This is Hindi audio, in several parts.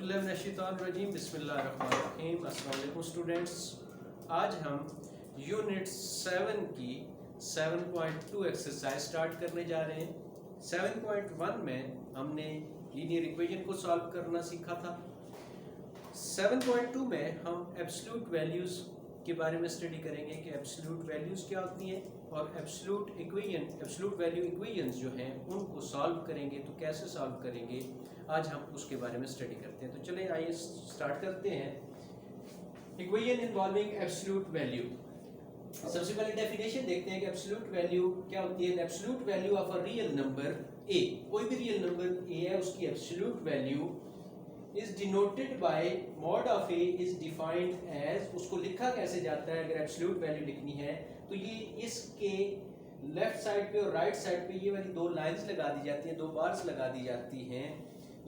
औज़ुबिल्लाहिमिनश्शैतानिर्रजीम बिस्मिल्लाहिर्रहमानिर्रहीम। अस्सलाम वालेकुम स्टूडेंट्स। आज हम यूनिट 7 की 7.2 एक्सरसाइज स्टार्ट करने जा रहे हैं। 7.1 में हमने लीनियर इक्वेशन को सॉल्व करना सीखा था। 7.2 में हम एब्सोल्यूट वैल्यूज़ के बारे में स्टडी करेंगे कि एब्सोल्यूट वैल्यूज़ क्या होती हैं और एब्सोल्यूट वैल्यू इक्वेशंस जो हैं उनको सॉल्व करेंगे। तो कैसे सॉल्व करेंगे, आज हम उसके बारे में स्टडी करते हैं। तो चलिए आइए स्टार्ट करते हैं। Equation involving absolute value. सबसे पहले डेफिनेशन देखते हैं कि एब्सोल्यूट वैल्यू क्या होती है। Absolute value of a real number A, कोई भी रियल नंबर ए है उसकी absolute value is denoted by mod of a is defined as, उसको लिखा कैसे जाता है अगर एब्सोल्यूट वैल्यू लिखनी है तो ये इसके लेफ्ट साइड पे और राइट साइड पे ये वाली दो लाइंस लगा दी जाती हैं, दो बार्स लगा दी जाती हैं।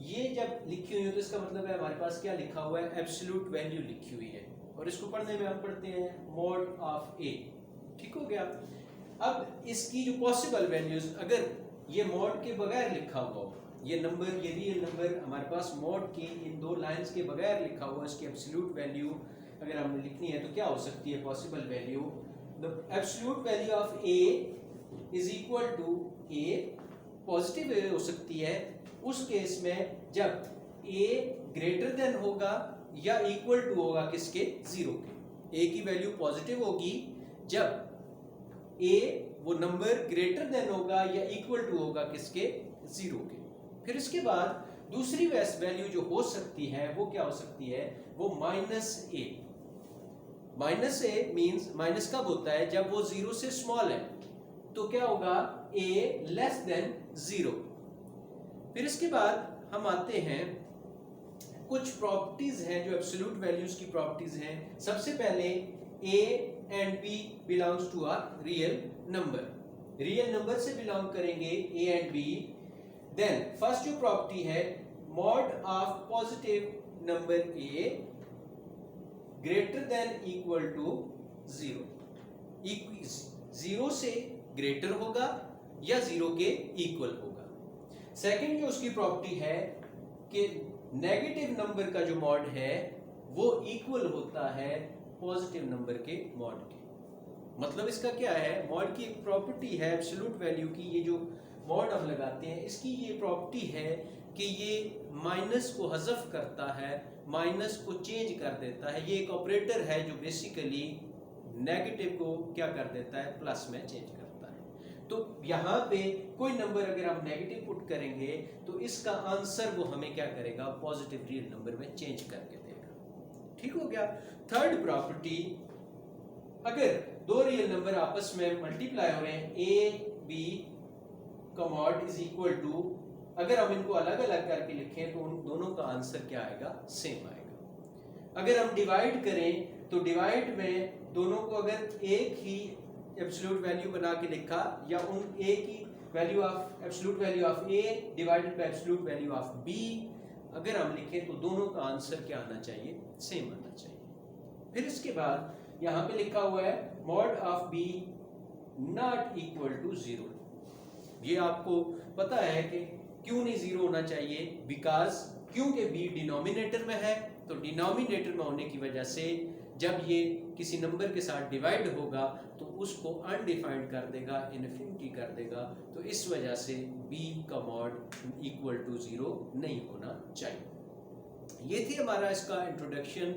ये जब लिखी हुई है तो इसका मतलब है हमारे पास क्या लिखा हुआ है, एब्सोल्यूट वैल्यू लिखी हुई है। और इसको पढ़ने में हम पढ़ते हैं mod ऑफ a। ठीक हो गया। अब इसकी जो पॉसिबल वैल्यूज, अगर ये mod के बगैर लिखा हुआ हो, ये नंबर, ये रियल नंबर हमारे पास mod की इन दो लाइंस के बगैर लिखा हुआ, इसकी एब्सोल्यूट वैल्यू अगर हमने लिखनी है तो क्या हो सकती है possible value. The absolute value of a is equal to a, positive हो सकती है उस केस में जब a ग्रेटर देन होगा या इक्वल टू होगा किसके, जीरो के। a की वैल्यू पॉजिटिव होगी जब a वो नंबर ग्रेटर देन होगा या इक्वल टू होगा किसके, जीरो के। फिर इसके बाद दूसरी वैल्यू जो हो सकती है वो क्या हो सकती है, वो माइनस ए। माइनस ए मींस माइनस कब होता है, जब वो जीरो से स्मॉल है। तो क्या होगा, ए लेस देन जीरो। फिर इसके बाद हम आते हैं, कुछ प्रॉपर्टीज हैं जो एब्सोल्यूट वैल्यूज की प्रॉपर्टीज हैं। सबसे पहले A and B belongs to R real number. Real number से बिलोंग करेंगे A and B. Then first जो प्रॉपर्टी है, mod of positive number A greater than equal to zero. Zero से ग्रेटर होगा या जीरो के इक्वल होगा। सेकंड जो उसकी प्रॉपर्टी है कि नेगेटिव नंबर का जो मॉड है वो इक्वल होता है पॉजिटिव नंबर के मॉड के। मतलब इसका क्या है, मॉड की एक प्रॉपर्टी है एब्सोल्यूट वैल्यू की, ये जो मॉड हम लगाते हैं इसकी ये प्रॉपर्टी है कि ये माइनस को हज़फ करता है, माइनस को चेंज कर देता है। ये एक ऑपरेटर है जो बेसिकली नेगेटिव को क्या कर देता है, प्लस में चेंज करता है। तो यहाँ पे कोई नंबर अगर हम नेगेटिव पुट करेंगे तो इसका आंसर वो हमें क्या करेगा, पॉजिटिव रियल नंबर में चेंज करके देगा। ठीक हो गया। थर्ड प्रॉपर्टी, अगर दो रियल नंबर आपस में मल्टीप्लाई हो रहे हैं, ए बी का मॉड इज इक्वल टू, अगर हम इनको अलग अलग करके लिखें तो उन दोनों का आंसर क्या आएगा, सेम आएगा। अगर हम डिवाइड करें तो डिवाइड में दोनों को अगर एक ही एब्सोल्यूट वैल्यू बना के लिखा या उन ए की value of absolute value of A divided by absolute value of B अगर हम लिखें तो दोनों का आंसर क्या आना चाहिए, सेम आना चाहिए। फिर इसके बाद यहाँ पे लिखा हुआ है mod of B not equal to zero. ये आपको पता है कि क्यों नहीं जीरो होना चाहिए, बिकॉज क्योंकि बी डिनोमिनेटर में है, तो डिनोमिनेटर में होने की वजह से जब ये किसी नंबर के साथ डिवाइड होगा तो उसको अनडिफाइंड कर देगा, इनफिनिटी कर देगा। तो इस वजह से बी का मॉड इक्वल टू जीरो नहीं होना चाहिए। ये थी हमारा इसका इंट्रोडक्शन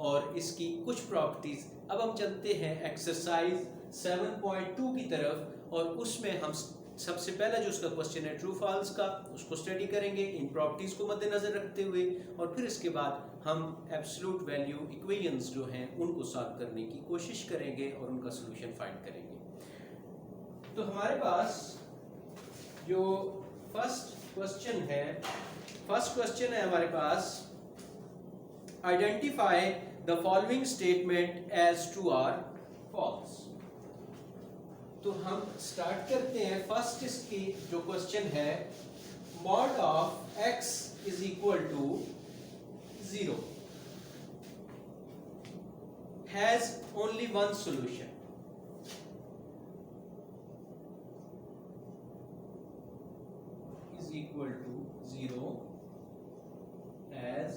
और इसकी कुछ प्रॉपर्टीज। अब हम चलते हैं एक्सरसाइज 7.2 की तरफ और उसमें हम सबसे पहला जो उसका क्वेश्चन है ट्रू फॉल्स का, उसको स्टडी करेंगे इन प्रॉपर्टीज को मद्देनजर रखते हुए। और फिर इसके बाद हम एब्सोल्यूट वैल्यू इक्वेशंस जो हैं उनको सॉल्व करने की कोशिश करेंगे और उनका सॉल्यूशन फाइंड करेंगे। तो हमारे पास जो फर्स्ट क्वेश्चन है हमारे पास, identify the following statement as true और फॉल्स। तो हम स्टार्ट करते हैं। फर्स्ट इसकी जो क्वेश्चन है, mod of x is equal to zero has only one solution. Is equal to zero has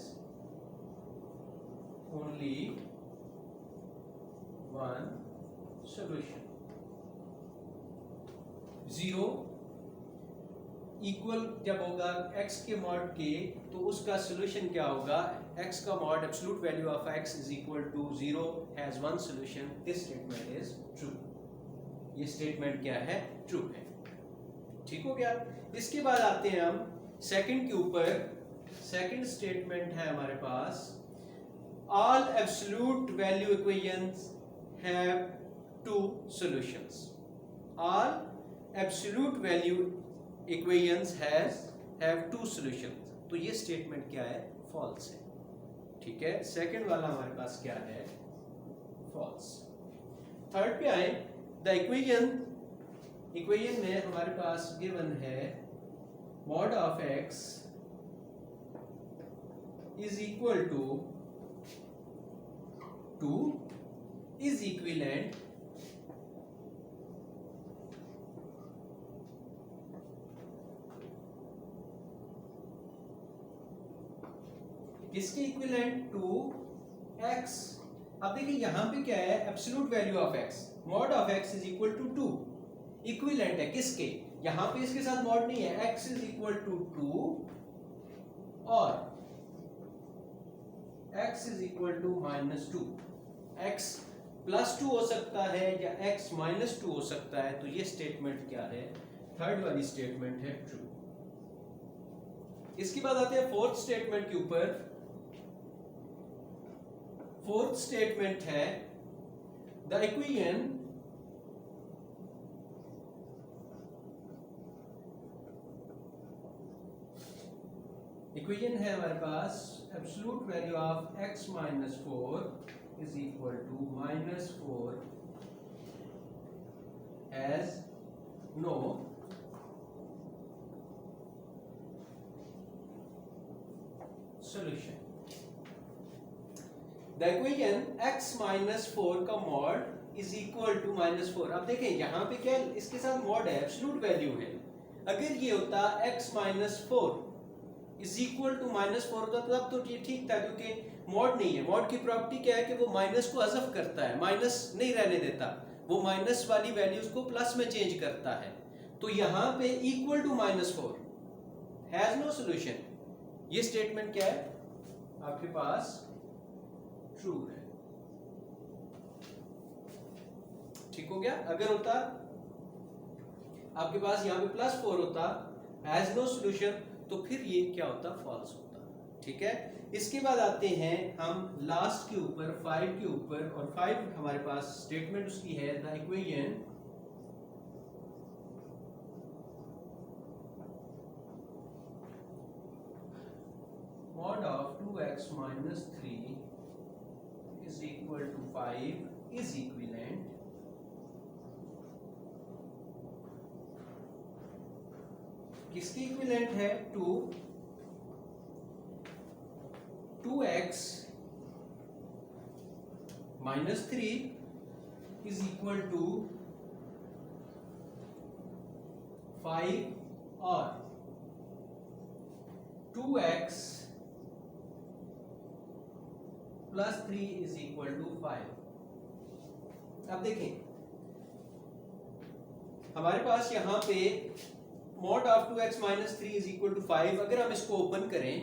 only one solution. 0 equal जब होगा x के मॉड के, तो उसका सोल्यूशन क्या होगा, x का mod absolute value of x is equal to 0 has one solution. This statement is true. ये स्टेटमेंट क्या है, ट्रू है. ठीक हो गया. इसके बाद आते हैं हम सेकंड के ऊपर. सेकंड स्टेटमेंट है हमारे पास, all absolute value equations have two solutions. All absolute value equations have two solutions. तो ये स्टेटमेंट क्या है, फॉल्स है. ठीक है. सेकंड वाला हमारे पास क्या है, फॉल्स. थर्ड पे आए. द इक्वेशन में हमारे पास गिवन है mod of x is equal to 2 is equivalent किसके इक्विवेलेंट टू x. अब देखिए यहां पे क्या है, absolute value of x, mod of x is equal to 2. Equivalent है किसके, यहां पे इसके साथ मॉड नहीं है. x इज इक्वल टू 2 और x is equal to -2. x +2 हो सकता है या x -2 हो सकता है. तो ये स्टेटमेंट क्या है, थर्ड वाली स्टेटमेंट है ट्रू. इसके बाद आते हैं फोर्थ स्टेटमेंट के ऊपर. फोर्थ स्टेटमेंट है द इक्वेशन है हमारे पास, absolute value of x -4 is equal to -4 has no solution. The equation x -4 का मॉड इज इक्वल टू -4. अब देखें यहां पे क्या, इसके साथ मॉड है, एब्सोल्यूट वैल्यू है. अगर ये होता x -4 इज इक्वल टू -4 होता तब तो ये ठीक था, क्योंकि मॉड नहीं है. मॉड की प्रॉपर्टी क्या है कि वो माइनस को हज़फ करता है, माइनस नहीं रहने देता, वो माइनस वाली वैल्यूज को प्लस में चेंज करता है. तो यहां पे equal to -4 has no solution. ये स्टेटमेंट क्या है आपके पास, ट्रू है. ठीक हो गया. अगर होता आपके पास यहां पे +4 होता, हैज नो सॉल्यूशन, तो फिर ये क्या होता, फॉल्स होता. ठीक है. इसके बाद आते हैं हम लास्ट के ऊपर, 5 के ऊपर. और 5 हमारे पास स्टेटमेंट उसकी है, the equation mod of 2x minus 3 is equal to 5 is equivalent किसकी इक्विवेलेंट है, 2x minus 3 is equal to 5 और 2x plus 3 is equal to 5. अब देखें हमारे पास यहां पे mod of 2x minus 3 is equal to 5. अगर हम इसको ओपन करें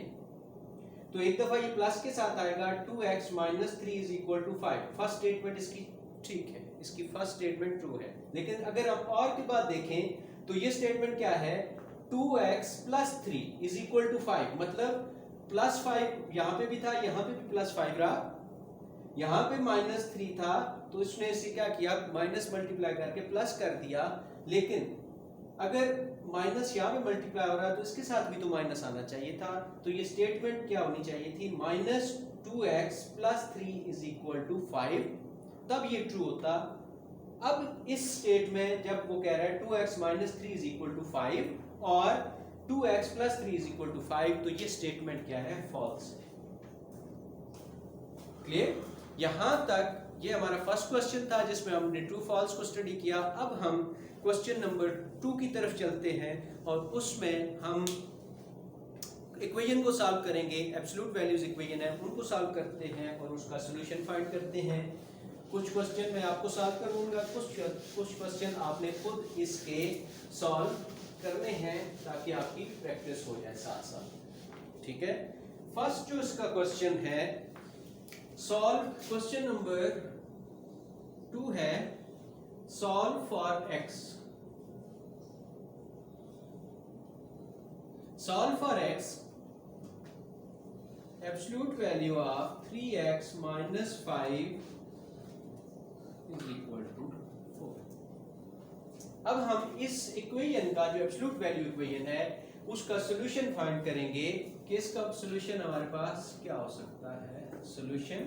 तो एक दफा ये प्लस के साथ आएगा, 2x minus 3 is equal to 5. First statement इसकी ठीक है, इसकी फर्स्ट स्टेटमेंट ट्रू है. लेकिन अगर हम और के बाद देखें तो ये स्टेटमेंट क्या है, 2x plus 3 is equal to 5. मतलब +5 यहाँ पे भी था, यहाँ पे भी +5 रहा, यहाँ पे -3 था, तो इसने इसे क्या किया, माइनस मल्टीप्लाई करके प्लस कर दिया. लेकिन अगर माइनस यहाँ पे मल्टीप्लाई हो रहा है तो इसके साथ भी तो माइनस आना चाहिए था. तो ये स्टेटमेंट क्या होनी चाहिए थी, -2x plus 3 is equal to 5. तब ये ट्रू होता. अब इस स्टेट में जब वो कह रहा है 2x minus 3 is equal to 5 और 2x plus 3 is equal to 5, तो ये स्टेटमेंट क्या है, फॉल्स है. क्लियर. यहां तक ये हमारा फर्स्ट क्वेश्चन था जिसमें हमने ट्रू फॉल्स को स्टडी किया. अब हम क्वेश्चन नंबर 2 की तरफ चलते हैं और उसमें हम इक्वेशन को सॉल्व करेंगे, एब्सोल्यूट वैल्यूज इक्वेशन है उनको सॉल्व करते हैं और उसका सॉल्यूशन फाइंड करते हैं। कुछ क्वेश्चन मैं आपको सॉल्व करूंगा, कुछ क्वेश्चन आपने खुद इसके सॉल्व करने हैं ताकि आपकी प्रैक्टिस हो जाए साथ साथ। ठीक है, फर्स्ट जो इसका क्वेश्चन है, सॉल्व क्वेश्चन नंबर 2 है, solve for x। Solve for x, absolute value of 3x minus 5 is equal to 4। अब हम इस इक्वेशन का जो एब्सोल्यूट वैल्यू इक्वेशन है उसका सॉल्यूशन फाइंड करेंगे कि इसका सॉल्यूशन हमारे पास क्या हो सकता है। Solution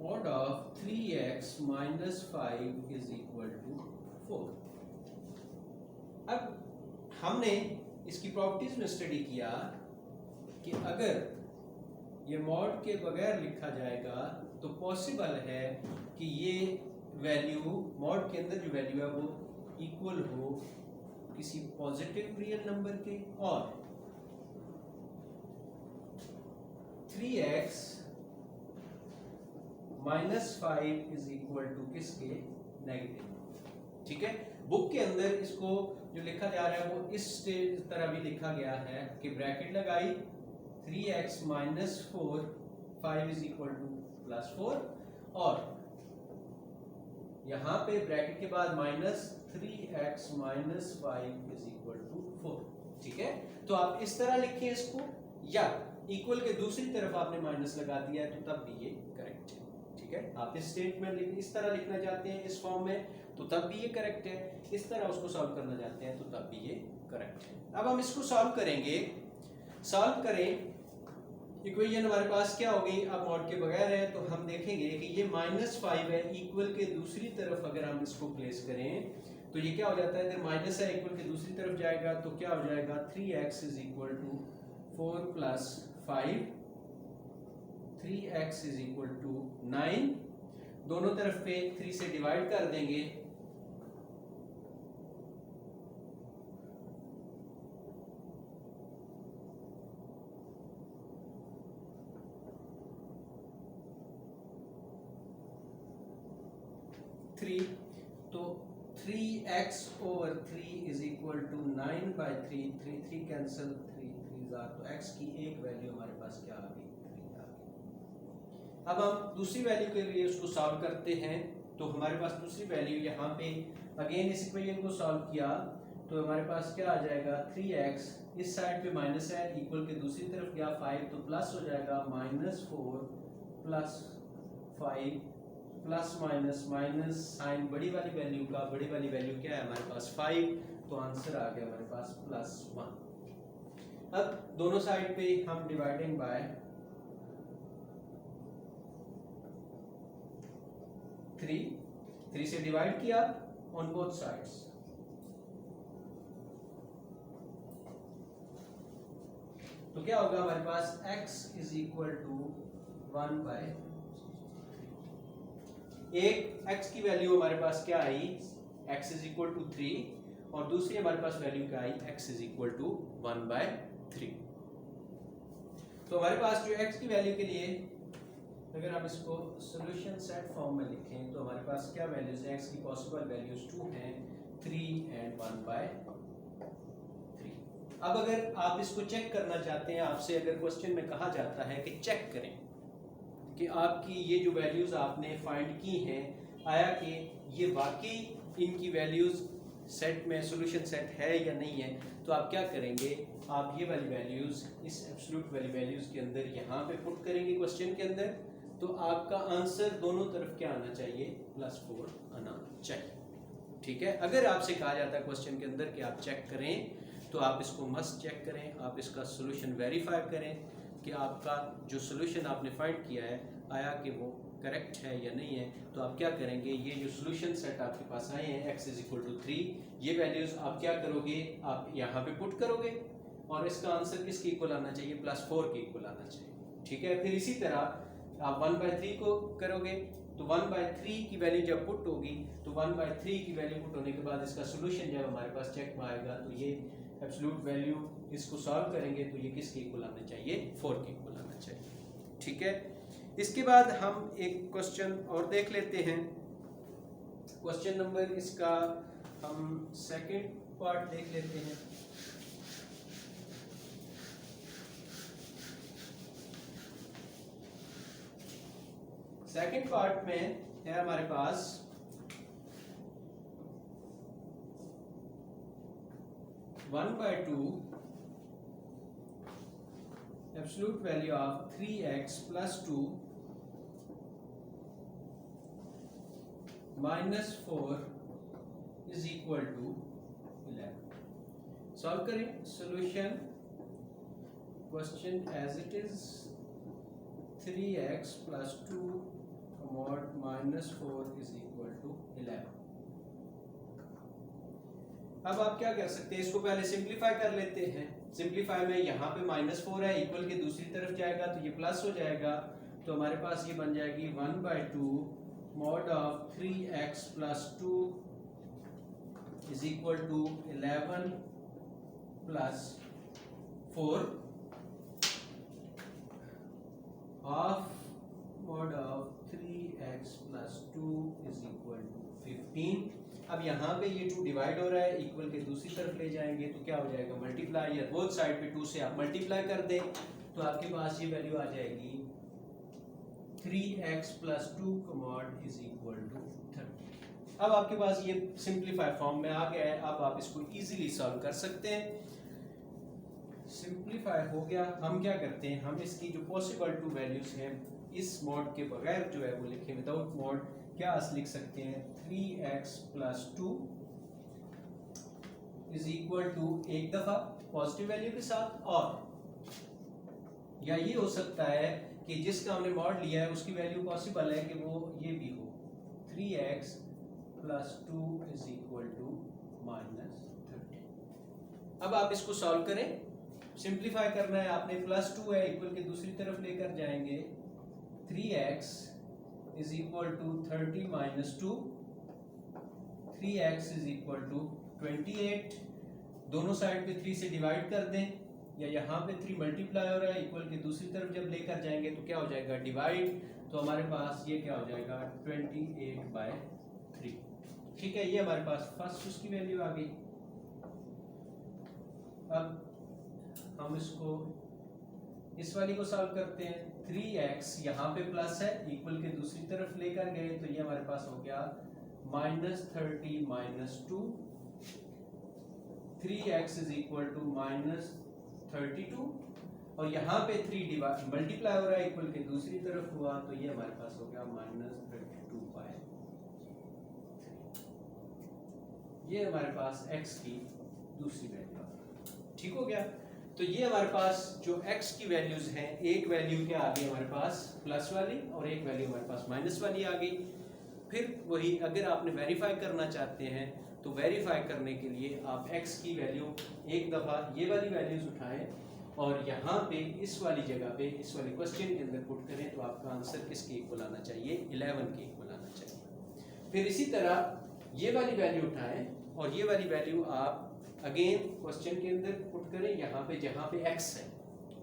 mod of 3x minus 5 is equal to 4। अब हमने इसकी प्रॉपर्टीज में स्टडी किया कि अगर ये मॉड के बगैर लिखा जाएगा तो पॉसिबल है कि ये वैल्यू मॉड के अंदर जो वैल्यू है वो इक्वल हो किसी पॉजिटिव रियल नंबर के, और 3x minus 5 is equal to किसके, नेगेटिव। ठीक है, बुक के अंदर इसको जो लिखा जा रहा है वो इस तरह भी लिखा गया है कि ब्रैकेट लगाई 3x minus 4 5 is equal to plus 4 और यहाँ पे ब्रैकेट के बाद minus 3x minus 5 is equal to 4। ठीक है, तो आप इस तरह लिखें इसको, या इक्वल के दूसरी तरफ आपने माइनस लगा दिया है तो तब भी ये करेक्ट है। ठीक है, आप इस स्टेटमेंट इस तरह लिखना चाहते हैं इस फॉर्म में तो तब भी ये करेक्ट है, इस तरह उसको सॉल्व करना चाहते हैं तो तब भी ये करेक्ट है। अब हम इसको सॉल्व करेंगे, सॉल्व करें। इक्वेशन हमारे पास क्या होगी, अब मॉड के बगैर है तो हम देखेंगे कि ये -5 है, इक्वल के दूसरी तरफ अगर हम इसको प्लेस करें तो ये क्या हो जाता है, अगर माइनस है इक्वल के दूसरी तरफ जाएगा तो क्या हो जाएगा 3x is equal to 4 plus 5, 3x is equal to 9, दोनों तरफ पे 3 से डिवाइड कर देंगे, तो 3x over 3 is equal to 9 by 3, 3 cancel, 3 3 तो x की एक वैल्यू हमारे पास क्या आ गई, 3 आ गई। अब हम दूसरी वैल्यू के लिए उसको सॉल्व करते हैं तो हमारे पास दूसरी वैल्यू यहाँ पे अगेन इस इक्वेशन को सॉल्व किया तो हमारे पास क्या आ जाएगा 3x, इस साइड पे माइनस है, इक्वल के दूसरी तरफ गया 5 तो प्लस हो जाएगा -4 plus 5 plus minus minus sign बड़ी वाली वैल्यू का, बड़ी वाली वैल्यू क्या है हमारे पास 5, तो आंसर आ गया हमारे पास +1। अब दोनों साइड पे हम डिवाइडिंग बाय 3 से डिवाइड किया ऑन बोथ साइड्स, तो क्या होगा हमारे पास x is equal to 1/3। एक x की वैल्यू हमारे पास क्या आई, x is equal to 3 और दूसरी हमारे पास वैल्यू क्या आई, x is equal to 1/3। तो हमारे पास जो x की वैल्यू के लिए अगर आप इसको सॉल्यूशन सेट फॉर्म में लिखें तो हमारे पास क्या वैल्यूज है, x की पॉसिबल वैल्यूज 2 हैं, 3 and 1/3। अब अगर आप इसको चेक करना चाहते हैं, आपसे अगर क्वेश्चन में कहा जाता है कि चेक करें कि आपकी ये जो वैल्यूज आपने फाइंड की हैं आया कि ये वाकई इनकी वैल्यूज सेट में सॉल्यूशन सेट है या नहीं है, तो आप क्या करेंगे, आप ये वाली वैल्यूज इस एब्सोल्यूट वाली वैल्यूज के अंदर यहाँ पे पुट करेंगे क्वेश्चन के अंदर, तो आपका आंसर दोनों तरफ क्या आना चाहिए, +4 आना चाहिए। ठीक है, अगर आपसे कहा जाता है क्वेश्चन के अंदर कि आप चेक करें तो आप इसको मस्ट चेक करें, आप इसका सॉल्यूशन वेरीफाई करें कि आपका जो सॉल्यूशन आपने फाइंड किया है आया कि वो करेक्ट है या नहीं है। तो आप क्या करेंगे, ये जो सॉल्यूशन सेट आपके पास आए हैं x is equal to 3, ये वैल्यूज आप क्या करोगे, आप यहाँ पे पुट करोगे और इसका आंसर किसके इक्वल आना चाहिए, +4 के इक्वल आना चाहिए। ठीक है, फिर इसी तरह आप 1/3 को करोगे तो 1/3 की वैल्यू जब पुट होगी तो 1/3 की वैल्यू पुट होने के बाद इसका सॉल्यूशन जब हमारे पास चेक में आएगा तो ये एब्सोल्यूट वैल्यू इसको सॉल्व करेंगे तो ये किसके इक्वल आना चाहिए, 4 के इक्वल आना चाहिए। ठीक है, इसके बाद हम एक क्वेश्चन और देख लेते हैं। क्वेश्चन नंबर इसका हम सेकंड पार्ट देख लेते हैं। सेकंड पार्ट में है हमारे पास 1/2 absolute value of 3x + 2 - 4 is equal to 11। Solve करें। Solution question as it is 3x + 2 mod -4 is equal to 11। अब आप क्या कर सकते हैं, इसको पहले सिंप्लीफाई कर लेते हैं। सिंप्लीफाई में यहाँ पे -4 है, इक्वल के दूसरी तरफ जाएगा तो ये प्लस हो जाएगा, तो हमारे पास ये बन जाएगी 1/2 mod of 3x + 2 is equal to 11 + 4 half mod of 3x + 2 is equal to 15। अब यहाँ पे ये 2 डिवाइड हो रहा है, इक्वल के दूसरी तरफ ले जाएंगे तो क्या हो जाएगा, मल्टीप्लाई, या बोथ साइड पे 2 से आप मल्टीप्लाई कर दें तो आपके पास ये वैल्यू आ जाएगी 3x + 2 mod is equal to 30। अब आपके पास ये सिंप्लीफाई फॉर्म में आ गया है। अब आप इसको इजीली सॉल्व कर सकते हैं। सिंप्लीफाई हो गया। हम क्या करते हैं, हम इसकी जो पॉसिबल 2 वैल्यूज हैं इस मॉड के बगैर जो है वो लिखें, विदाउट मॉड क्या लिख सकते हैं, 3x + 2 इज इक्वल टू एक दफा पॉजिटिव वैल्यू के साथ, और या ये हो सकता है कि जिसका हमने मॉड लिया है उसकी वैल्यू पॉसिबल है कि वो ये भी हो, 3x + 2 इज इक्वल टू -30। अब आप इसको सॉल्व करें। सिंप्लीफाई करना है आपने, +2 है, इक्वल के दूसरी तरफ लेकर जाएंगे, 3x is equal to 30 - 2, 3x is equal to 28। दोनों साइड पे 3 से डिवाइड कर दें, या यहाँ पे 3 मल्टीप्लाई हो रहा है, इक्वल के दूसरी तरफ जब लेकर जाएंगे तो क्या हो जाएगा, डिवाइड, तो हमारे पास ये क्या हो जाएगा 28/3। ठीक है, ये हमारे पास फर्स्ट उसकी वैल्यू आ गई। अब हम इसको इस वाली को सॉल्व करते हैं। 3x यहाँ पे प्लस है, इक्वल के दूसरी तरफ लेकर गए तो ये हमारे पास हो गया -30 - 2, 3x इज इक्वल टू -32, और यहाँ पे 3 मल्टीप्लाई हो रहा है, इक्वल के दूसरी तरफ हुआ तो ये हमारे पास हो गया -32/3। ये हमारे पास x की दूसरी वैल्यू। ठीक हो गया। तो ये हमारे पास जो x की वैल्यूज हैं, एक वैल्यू क्या आ गई हमारे पास प्लस वाली, और एक वैल्यू हमारे पास माइनस वाली आ गई। फिर वही, अगर आपने वेरीफाई करना चाहते हैं तो वेरीफाई करने के लिए आप x की वैल्यू एक दफ़ा ये वाली वैल्यूज उठाएं और यहाँ पे इस वाली जगह पे इस वाले क्वेश्चन के अंदर पुट करें तो आपका आंसर किसके इक्वल आना चाहिए, 11 के इक्वल आना चाहिए। फिर इसी तरह ये वाली वैल्यू उठाएं और ये वाली वैल्यू आप अगेन क्वेश्चन के अंदर पुट करें, यहाँ पे जहाँ पे x है,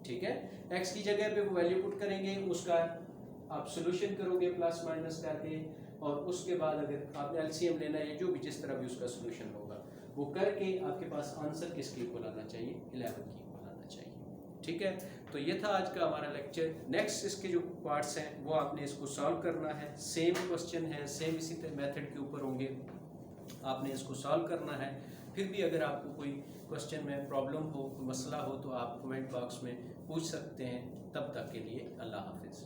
ठीक है, x की जगह पे वो वैल्यू पुट करेंगे, उसका आप सोल्यूशन करोगे प्लस माइनस करके, और उसके बाद अगर आपने एलसीएम लेना है जो भी जिस तरह भी उसका सोल्यूशन होगा वो करके आपके पास आंसर किसके इक्वल आना चाहिए, 11 के इक्वल आना चाहिए। ठीक है, तो ये था आज का हमारा लेक्चर। नेक्स्ट इसके जो पार्ट्स हैं वो आपने इसको सॉल्व करना है, सेम क्वेश्चन है, सेम इसी मेथड के ऊपर होंगे, आपने इसको सॉल्व करना है। फिर भी अगर आपको कोई क्वेश्चन में प्रॉब्लम हो, कोई मसला हो तो आप कमेंट बॉक्स में पूछ सकते हैं। तब तक के लिए अल्लाह हाफिज़।